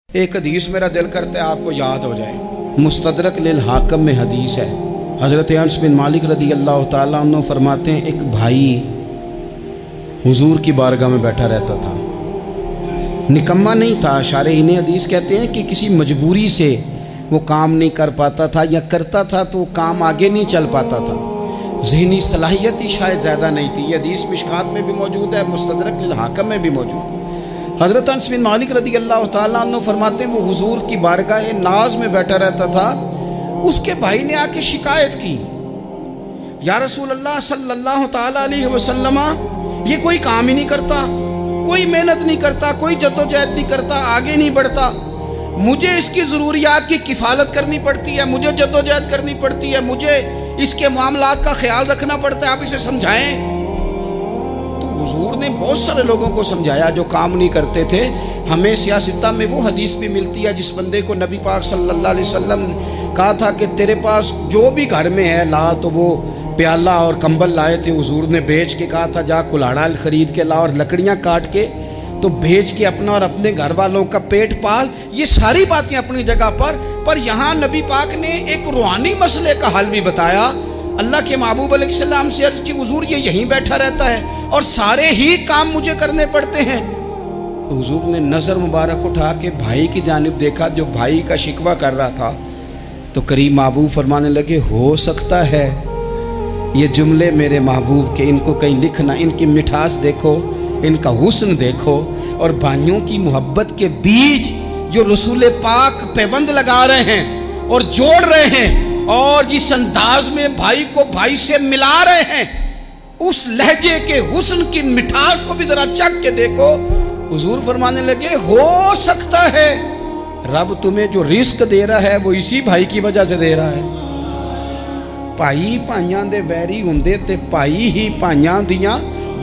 एक हदीस मेरा दिल करता है आपको याद हो जाए। मुस्तदरक लिल हाकिम में हदीस है। हज़रत अनस बिन मालिक रदी अल्लाह ताला अन्हु फरमाते हैं, एक भाई हुजूर की बारगाह में बैठा रहता था। निकम्मा नहीं था, शारहीन हदीस कहते हैं कि किसी मजबूरी से वो काम नहीं कर पाता था, या करता था तो काम आगे नहीं चल पाता था। ज़हनी सलाहियत ही शायद ज़्यादा नहीं थी। ये हदीस मिशकात में भी मौजूद है, मुस्तदरक लिल हाकिम में भी मौजूद है। हज़रत अनस बिन मालिक रदी अल्लाह ताला अन्हु फरमाते हैं, वो हुजूर की बारगाह नाज में बैठा रहता था। उसके भाई ने आके शिकायत की, या रसूल अल्लाह सल्लल्लाहु ताला अलैहि वसल्लम, ये कोई काम ही नहीं करता, कोई मेहनत नहीं करता, कोई जद्दोजहद नहीं करता, आगे नहीं बढ़ता। मुझे इसकी ज़रूरियात की किफ़ालत करनी पड़ती है, मुझे जद्दोजहद करनी पड़ती है, मुझे इसके मामलात का ख्याल रखना पड़ता है, आप इसे समझाएं। तो हुजूर ने बहुत सारे लोगों को समझाया जो काम नहीं करते थे। हमें सियासता में वो हदीस भी मिलती है जिस बंदे को नबी पाक सल्लल्लाहु अलैहि वसल्लम कहा था कि तेरे पास जो भी घर में है ला, तो वो प्याला और कंबल लाए थे। हुजूर ने बेच के कहा था जा कुल्हाड़ा खरीद के ला और लकड़ियाँ काट के तो बेच के अपना और अपने घर वालों का पेट पाल। ये सारी बातें अपनी जगह पर यहाँ नबी पाक ने एक रूहानी मसले का हल भी बताया। अल्लाह के महबूब अलैहिस्सलाम से अर्ज़ की, हुजूर ये यहीं बैठा रहता है और सारे ही काम मुझे करने पड़ते हैं। तो हुजूर ने नज़र मुबारक उठा के भाई की जानिब देखा जो भाई का शिकवा कर रहा था। तो करीम महबूब फरमाने लगे, हो सकता है ये जुमले मेरे महबूब के, इनको कहीं लिखना, इनकी मिठास देखो, इनका हुस्न देखो, और भाइयों की मोहब्बत के बीज जो रसूल पाक पैबंद लगा रहे हैं और जोड़ रहे हैं, और जिस अंदाज में भाई को भाई से मिला रहे हैं, उस लहजे के हुस्न की मिठास को भी जरा चख के देखो। हुजूर फरमाने लगे, हो सकता है रब तुम्हें जो रिस्क दे रहा है वो इसी भाई की वजह से दे रहा है। भाई भाइयां दे वैरी हुंदे ते भाई ही भाइयां दियां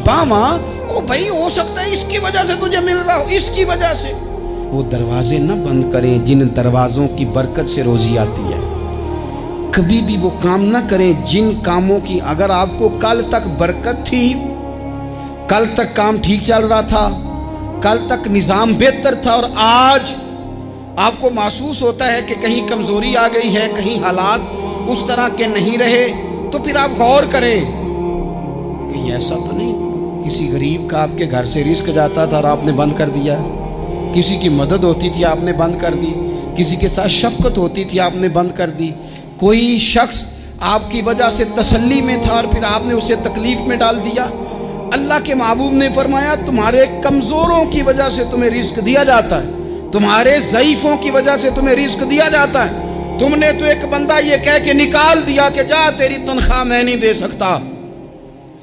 बावां। ओ भाई हो सकता है इसकी वजह से तुझे मिल रहा हो, इसकी वजह से। वो दरवाजे न बंद करें जिन दरवाजों की बरकत से रोजी आती है। कभी भी वो काम ना करें जिन कामों की, अगर आपको कल तक बरकत थी, कल तक काम ठीक चल रहा था, कल तक निज़ाम बेहतर था, और आज आपको महसूस होता है कि कहीं कमज़ोरी आ गई है, कहीं हालात उस तरह के नहीं रहे, तो फिर आप गौर करें कहीं ऐसा तो नहीं किसी गरीब का आपके घर से रिस्क जाता था और आपने बंद कर दिया, किसी की मदद होती थी आपने बंद कर दी, किसी के साथ शफकत होती थी आपने बंद कर दी, कोई शख्स आपकी वजह से तसल्ली में था और फिर आपने उसे तकलीफ में डाल दिया। अल्लाह के महबूब ने फरमाया, तुम्हारे कमज़ोरों की वजह से तुम्हें रिस्क दिया जाता है, तुम्हारे ज़ईफ़ों की वजह से तुम्हें रिस्क दिया जाता है। तुमने तो एक बंदा ये कह के निकाल दिया कि जा तेरी तनख्वाह मैं नहीं दे सकता,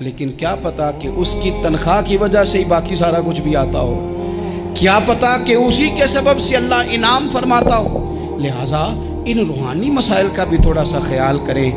लेकिन क्या पता कि उसकी तनख्वाह की वजह से ही बाकी सारा कुछ भी आता हो, क्या पता कि उसी के सबब से अल्लाह इनाम फरमाता हो। लिहाजा इन रूहानी मसाइल का भी थोड़ा सा ख्याल करें।